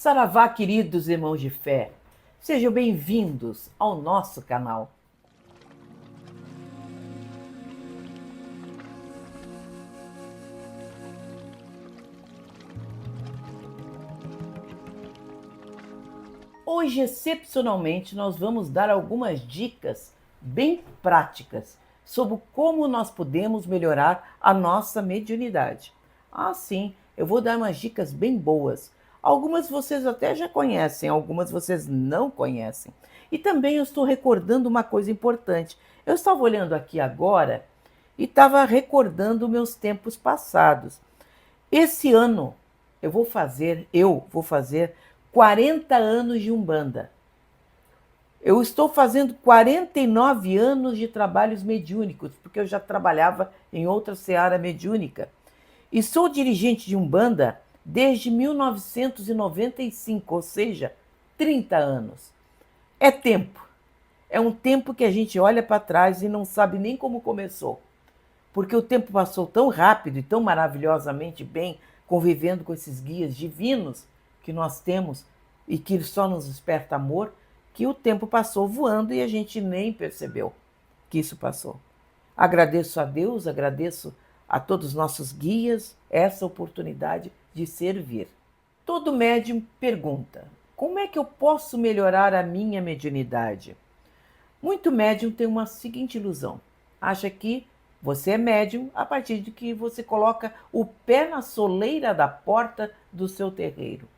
Saravá, queridos irmãos de fé, sejam bem-vindos ao nosso canal. Hoje, excepcionalmente, nós vamos dar algumas dicas bem práticas sobre como nós podemos melhorar a nossa mediunidade. Sim, eu vou dar umas dicas bem boas. Algumas vocês até já conhecem, algumas vocês não conhecem. E também eu estou recordando uma coisa importante. Eu estava olhando aqui agora e estava recordando meus tempos passados. Esse ano eu vou fazer 40 anos de Umbanda. Eu estou fazendo 49 anos de trabalhos mediúnicos, porque eu já trabalhava em outra seara mediúnica. E sou dirigente de Umbanda desde 1995, ou seja, 30 anos. É tempo. É um tempo que a gente olha para trás e não sabe nem como começou. Porque o tempo passou tão rápido e tão maravilhosamente bem, convivendo com esses guias divinos que nós temos e que só nos desperta amor, que o tempo passou voando e a gente nem percebeu que isso passou. Agradeço a Deus, agradeço a todos os nossos guias essa oportunidade de servir. Todo médium pergunta: como é que eu posso melhorar a minha mediunidade? Muito médium tem uma seguinte ilusão: acha que você é médium a partir de que você coloca o pé na soleira da porta do seu terreiro.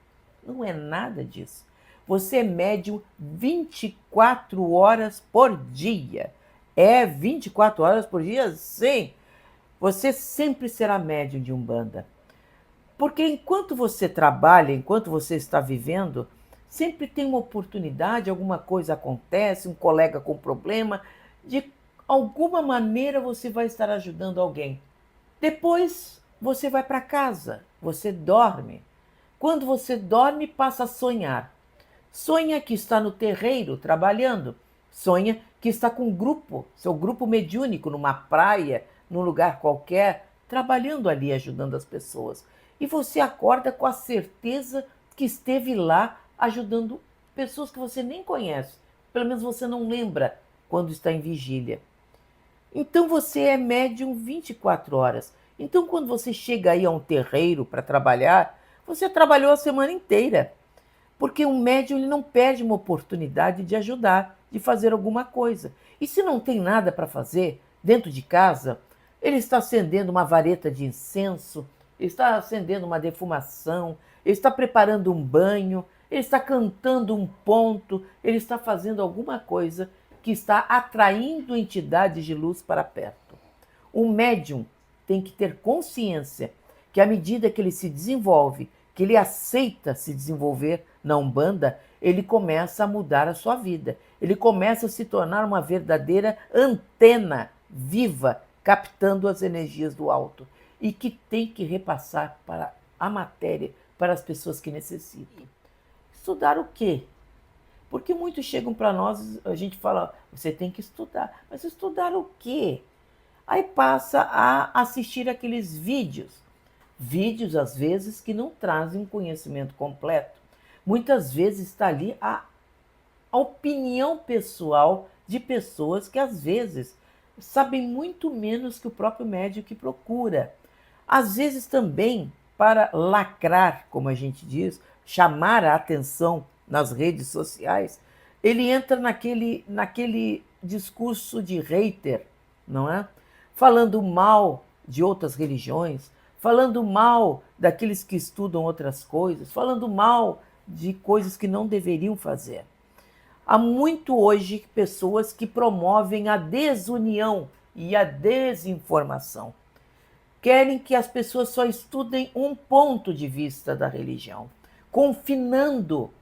Não é nada disso. Você é médium 24 horas por dia. É 24 horas por dia? Sim. Você sempre será médium de Umbanda. Porque enquanto você trabalha, enquanto você está vivendo, sempre tem uma oportunidade, alguma coisa acontece, um colega com problema, de alguma maneira você vai estar ajudando alguém. Depois você vai para casa, você dorme. Quando você dorme, passa a sonhar. Sonha que está no terreiro trabalhando. Sonha que está com um grupo, seu grupo mediúnico, numa praia, num lugar qualquer, trabalhando ali, ajudando as pessoas. E você acorda com a certeza que esteve lá ajudando pessoas que você nem conhece. Pelo menos você não lembra quando está em vigília. Então você é médium 24 horas. Então, quando você chega aí a um terreiro para trabalhar, você trabalhou a semana inteira. Porque um médium ele não perde uma oportunidade de ajudar, de fazer alguma coisa. E se não tem nada para fazer dentro de casa, ele está acendendo uma vareta de incenso, ele está acendendo uma defumação, ele está preparando um banho, ele está cantando um ponto, ele está fazendo alguma coisa que está atraindo entidades de luz para perto. O médium tem que ter consciência que à medida que ele se desenvolve, que ele aceita se desenvolver na Umbanda, ele começa a mudar a sua vida. Ele começa a se tornar uma verdadeira antena viva, captando as energias do alto e que tem que repassar para a matéria, para as pessoas que necessitam. Estudar o quê? Porque muitos chegam para nós, a gente fala, você tem que estudar. Mas estudar o quê? Aí passa a assistir aqueles vídeos. Vídeos, às vezes, que não trazem um conhecimento completo. Muitas vezes está ali a opinião pessoal de pessoas que, às vezes, sabem muito menos que o próprio médium que procura. Às vezes também, para lacrar, como a gente diz, chamar a atenção nas redes sociais, ele entra naquele discurso de hater, não é? Falando mal de outras religiões, falando mal daqueles que estudam outras coisas, falando mal de coisas que não deveriam fazer. Há muito hoje pessoas que promovem a desunião e a desinformação. Querem que as pessoas só estudem um ponto de vista da religião, confinando.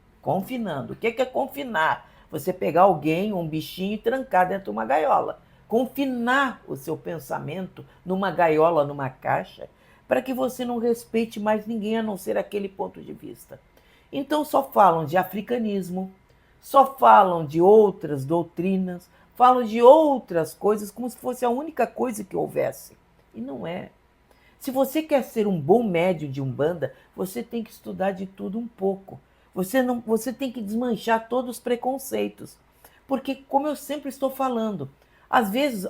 O que é confinar? Você pegar alguém, um bichinho e trancar dentro de uma gaiola. Confinar o seu pensamento numa gaiola, numa caixa, para que você não respeite mais ninguém a não ser aquele ponto de vista. Então só falam de africanismo, só falam de outras doutrinas, falam de outras coisas como se fosse a única coisa que houvesse. E não é. Se você quer ser um bom médium de Umbanda, você tem que estudar de tudo um pouco. Você tem que desmanchar todos os preconceitos. Porque, como eu sempre estou falando, às vezes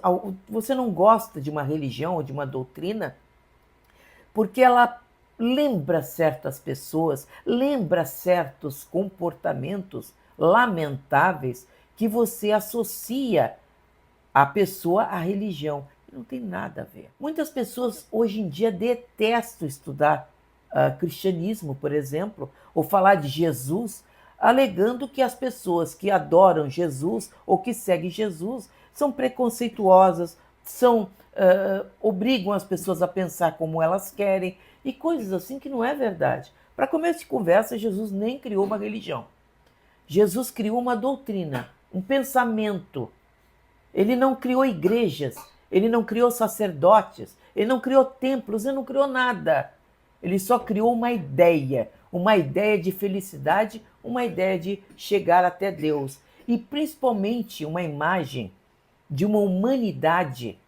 você não gosta de uma religião ou de uma doutrina porque ela lembra certas pessoas, lembra certos comportamentos lamentáveis que você associa a pessoa à religião. Não tem nada a ver. Muitas pessoas hoje em dia detestam estudar cristianismo, por exemplo, ou falar de Jesus, alegando que as pessoas que adoram Jesus ou que seguem Jesus são preconceituosas, obrigam as pessoas a pensar como elas querem e coisas assim que não é verdade. Para começo de conversa, Jesus nem criou uma religião. Jesus criou uma doutrina, um pensamento. Ele não criou igrejas, ele não criou sacerdotes, ele não criou templos, ele não criou nada. Ele só criou uma ideia de felicidade, uma ideia de chegar até Deus. E principalmente uma imagem de uma humanidade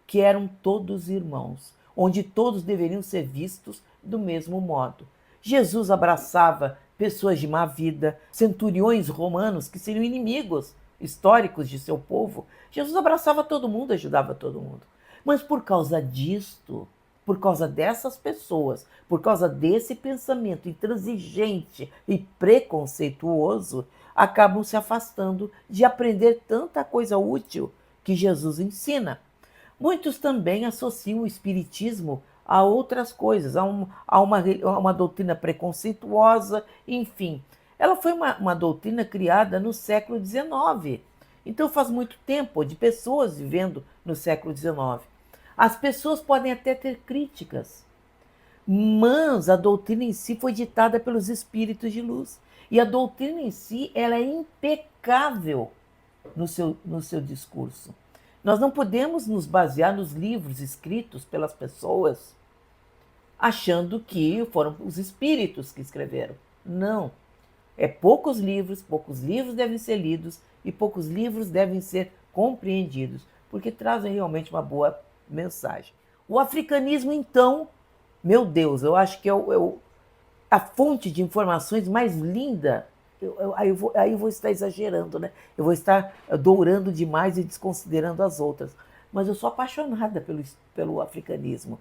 que eram todos irmãos, onde todos deveriam ser vistos do mesmo modo. Jesus abraçava pessoas de má vida, centuriões romanos que seriam inimigos históricos de seu povo. Jesus abraçava todo mundo, ajudava todo mundo. Mas por causa disto, por causa dessas pessoas, por causa desse pensamento intransigente e preconceituoso, acabam se afastando de aprender tanta coisa útil que Jesus ensina. Muitos também associam o espiritismo a outras coisas, a uma doutrina preconceituosa, enfim. Ela foi uma doutrina criada no século XIX. Então faz muito tempo de pessoas vivendo no século XIX. As pessoas podem até ter críticas, mas a doutrina em si foi ditada pelos espíritos de luz. E a doutrina em si ela é impecável no seu discurso. Nós não podemos nos basear nos livros escritos pelas pessoas achando que foram os espíritos que escreveram. Não. Poucos livros devem ser lidos e poucos livros devem ser compreendidos, porque trazem realmente uma boa mensagem. O africanismo, então, meu Deus, eu acho que é a fonte de informações mais linda. Aí eu vou estar exagerando, né? Eu vou estar dourando demais e desconsiderando as outras. Mas eu sou apaixonada pelo africanismo.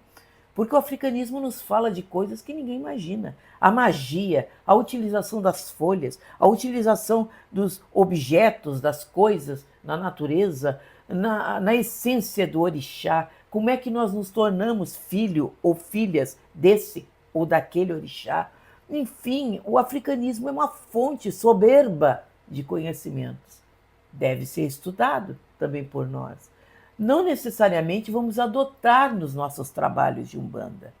Porque o africanismo nos fala de coisas que ninguém imagina. A magia, a utilização das folhas, a utilização dos objetos, das coisas na natureza, na essência do orixá. Como é que nós nos tornamos filho ou filhas desse ou daquele orixá? Enfim, o africanismo é uma fonte soberba de conhecimentos. Deve ser estudado também por nós. Não necessariamente vamos adotar nos nossos trabalhos de Umbanda,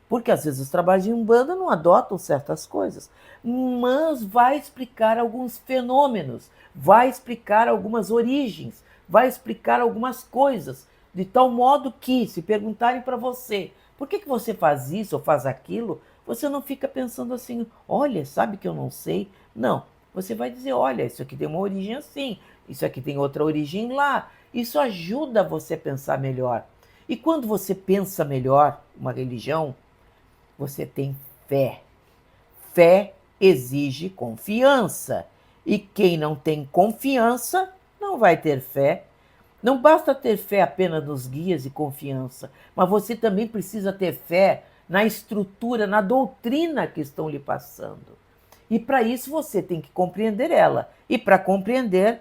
porque às vezes os trabalhos de Umbanda não adotam certas coisas, mas vai explicar alguns fenômenos, vai explicar algumas origens, vai explicar algumas coisas, de tal modo que, se perguntarem para você por que você faz isso ou faz aquilo, você não fica pensando assim, olha, sabe que eu não sei? Não, você vai dizer, olha, isso aqui tem uma origem assim, isso aqui tem outra origem lá. Isso ajuda você a pensar melhor. E quando você pensa melhor uma religião, você tem fé. Fé exige confiança. E quem não tem confiança não vai ter fé. Não basta ter fé apenas nos guias e confiança, mas você também precisa ter fé na estrutura, na doutrina que estão lhe passando. E para isso você tem que compreender ela. E para compreender,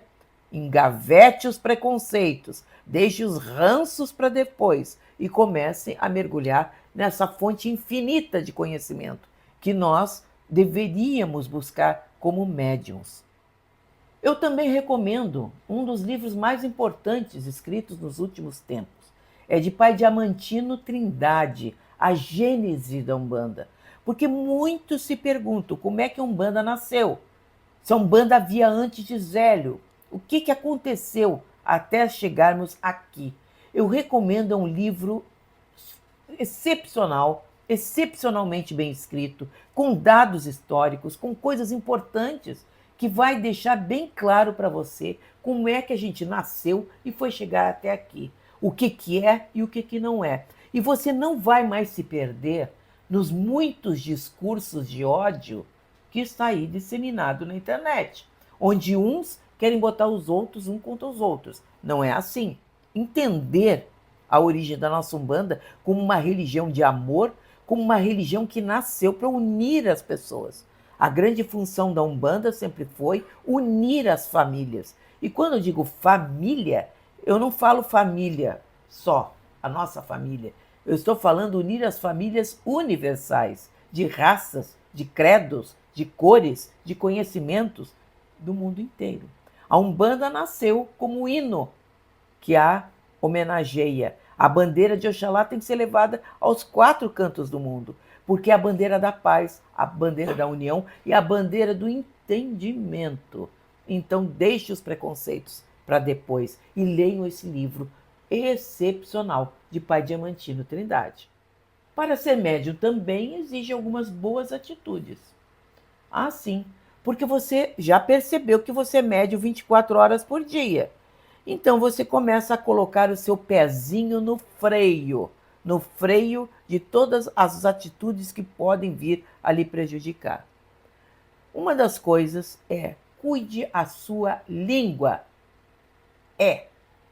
engavete os preconceitos, deixe os ranços para depois e comece a mergulhar nessa fonte infinita de conhecimento que nós deveríamos buscar como médiuns. Eu também recomendo um dos livros mais importantes escritos nos últimos tempos. É de Pai Diamantino Trindade, A Gênese da Umbanda. Porque muitos se perguntam como é que a Umbanda nasceu. Se a Umbanda havia antes de Zélio, o que aconteceu até chegarmos aqui? Eu recomendo, é um livro excepcional, excepcionalmente bem escrito, com dados históricos, com coisas importantes, que vai deixar bem claro para você como é que a gente nasceu e foi chegar até aqui. O que é e o que não é. E você não vai mais se perder nos muitos discursos de ódio que está aí disseminado na internet, onde uns querem botar os outros um contra os outros. Não é assim. Entender a origem da nossa Umbanda como uma religião de amor, como uma religião que nasceu para unir as pessoas. A grande função da Umbanda sempre foi unir as famílias. E quando eu digo família, eu não falo família só, a nossa família. Eu estou falando unir as famílias universais, de raças, de credos, de cores, de conhecimentos do mundo inteiro. A Umbanda nasceu como hino que a homenageia. A bandeira de Oxalá tem que ser levada aos 4 cantos do mundo, porque é a bandeira da paz, a bandeira da união e a bandeira do entendimento. Então, deixe os preconceitos para depois e leiam esse livro excepcional de Pai Diamantino Trindade. Para ser médium também exige algumas boas atitudes. Ah, sim, porque você já percebeu que você é médium 24 horas por dia. Então você começa a colocar o seu pezinho no freio de todas as atitudes que podem vir a lhe prejudicar. Uma das coisas é cuide a sua língua.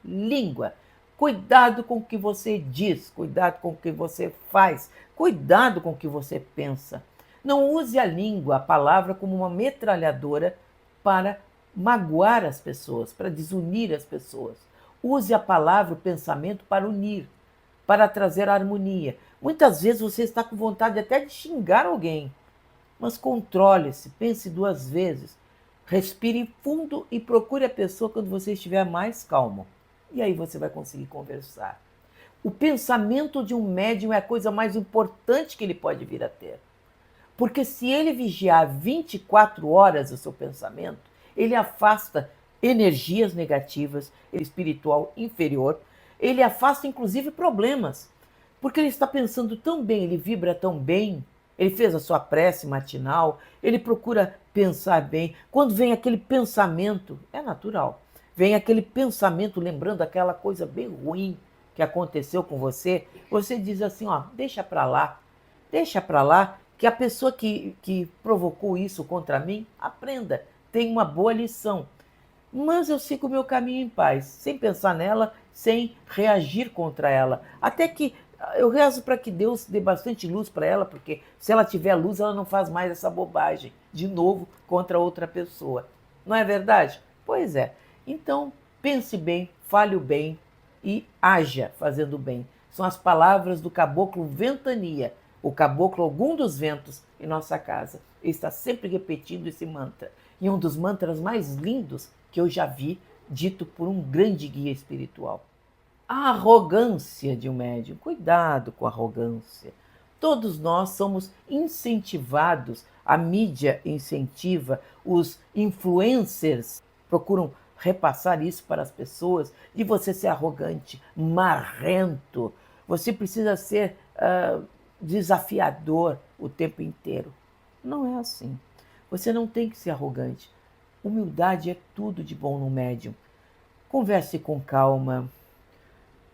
Língua. Cuidado com o que você diz, cuidado com o que você faz, cuidado com o que você pensa. Não use a língua, a palavra, como uma metralhadora para magoar as pessoas, para desunir as pessoas. Use a palavra, o pensamento para unir, para trazer harmonia. Muitas vezes você está com vontade até de xingar alguém, mas controle-se, pense 2 vezes, respire fundo e procure a pessoa quando você estiver mais calmo. E aí você vai conseguir conversar. O pensamento de um médium é a coisa mais importante que ele pode vir a ter. Porque se ele vigiar 24 horas o seu pensamento, ele afasta energias negativas, espiritual inferior, ele afasta inclusive problemas, porque ele está pensando tão bem, ele vibra tão bem, ele fez a sua prece matinal, ele procura pensar bem. Quando vem aquele pensamento, é natural, vem aquele pensamento lembrando aquela coisa bem ruim que aconteceu com você, você diz assim, ó, deixa para lá, que a pessoa que provocou isso contra mim, aprenda, tem uma boa lição. Mas eu sigo o meu caminho em paz, sem pensar nela, sem reagir contra ela. Até que eu rezo para que Deus dê bastante luz para ela, porque se ela tiver luz, ela não faz mais essa bobagem, de novo, contra outra pessoa. Não é verdade? Pois é. Então, pense bem, fale o bem e haja fazendo o bem. São as palavras do caboclo Ventania, o caboclo Ogum dos Ventos, em nossa casa. Ele está sempre repetindo esse mantra. E um dos mantras mais lindos que eu já vi, dito por um grande guia espiritual. A arrogância de um médium. Cuidado com a arrogância. Todos nós somos incentivados, a mídia incentiva, os influencers procuram repassar isso para as pessoas, de você ser arrogante, marrento. Você precisa ser desafiador o tempo inteiro. Não é assim. Você não tem que ser arrogante. Humildade é tudo de bom no médium. Converse com calma.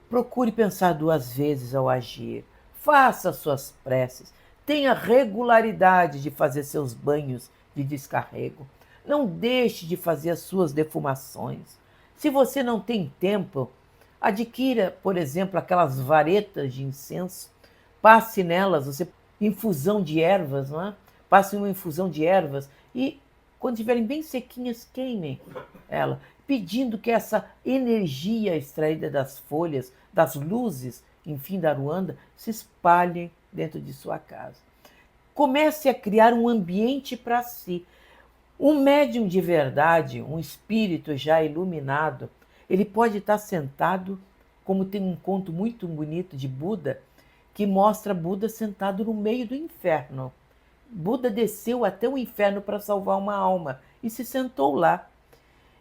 Procure pensar 2 vezes ao agir. Faça suas preces. Tenha regularidade de fazer seus banhos de descarrego. Não deixe de fazer as suas defumações. Se você não tem tempo, adquira, por exemplo, aquelas varetas de incenso. Passe nelas, infusão de ervas, não é? Passe uma infusão de ervas e, quando estiverem bem sequinhas, queimem ela, pedindo que essa energia extraída das folhas, das luzes, enfim, da Aruanda, se espalhe dentro de sua casa. Comece a criar um ambiente para si. Um médium de verdade, um espírito já iluminado, ele pode estar sentado, como tem um conto muito bonito de Buda, que mostra Buda sentado no meio do inferno. Buda desceu até o inferno para salvar uma alma e se sentou lá.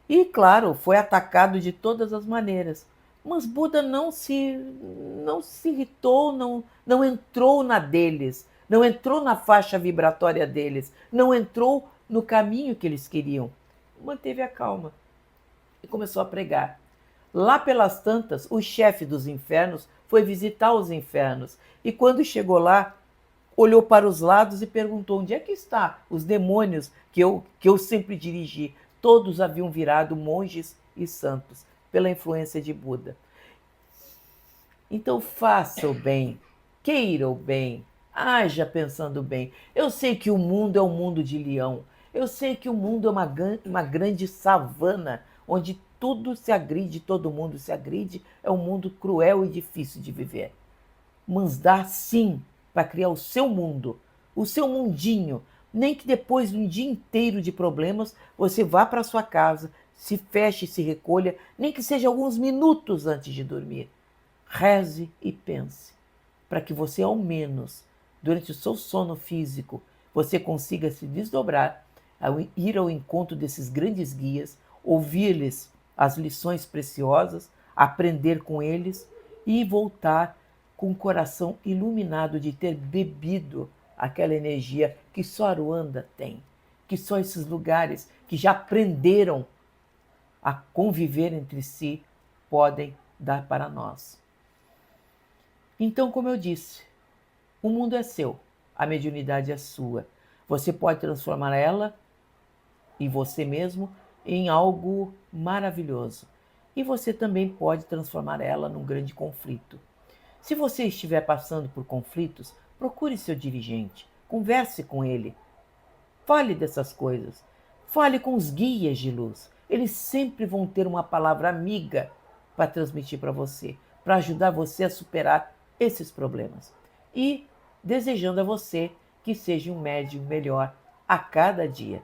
E, claro, foi atacado de todas as maneiras. Mas Buda não se irritou, não entrou na deles, não entrou na faixa vibratória deles, não entrou no caminho que eles queriam. Manteve a calma e começou a pregar. Lá pelas tantas, o chefe dos infernos foi visitar os infernos. E quando chegou lá, olhou para os lados e perguntou: onde é que estão os demônios que eu sempre dirigi? Todos haviam virado monges e santos pela influência de Buda. Então faça o bem, queira o bem, haja pensando bem. Eu sei que o mundo é um mundo de leão. Eu sei que o mundo é uma grande savana onde tudo se agride, todo mundo se agride. É um mundo cruel e difícil de viver. Mas dá sim para criar o seu mundinho. Nem que depois de um dia inteiro de problemas você vá para sua casa, se feche e se recolha, nem que seja alguns minutos antes de dormir. Reze e pense, para que você, ao menos, durante o seu sono físico, você consiga se desdobrar, ir ao encontro desses grandes guias, ouvir-lhes as lições preciosas, aprender com eles e voltar com o coração iluminado de ter bebido aquela energia que só Aruanda tem, que só esses lugares que já aprenderam a conviver entre si podem dar para nós. Então, como eu disse, o mundo é seu, a mediunidade é sua. Você pode transformar ela e você mesmo em algo maravilhoso. E você também pode transformar ela num grande conflito. Se você estiver passando por conflitos, procure seu dirigente, converse com ele, fale dessas coisas, fale com os guias de luz. Eles sempre vão ter uma palavra amiga para transmitir para você, para ajudar você a superar esses problemas. E desejando a você que seja um médium melhor a cada dia.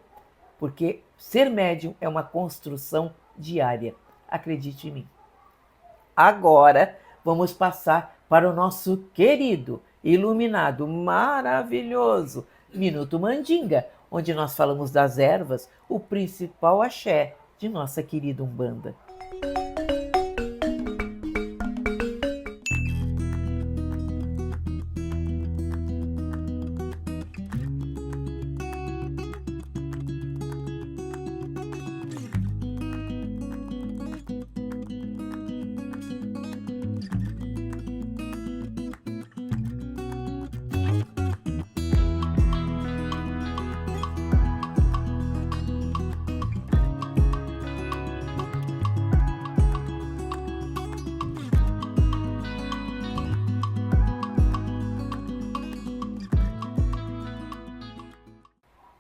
Porque ser médium é uma construção diária. Acredite em mim. Agora vamos passar para o nosso querido, iluminado, maravilhoso Minuto Mandinga, onde nós falamos das ervas, o principal axé de nossa querida Umbanda.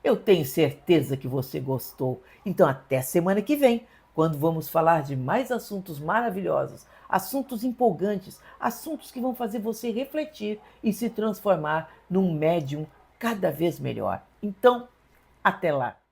Eu tenho certeza que você gostou. Então, até semana que vem, quando vamos falar de mais assuntos maravilhosos, assuntos empolgantes, assuntos que vão fazer você refletir e se transformar num médium cada vez melhor. Então, até lá!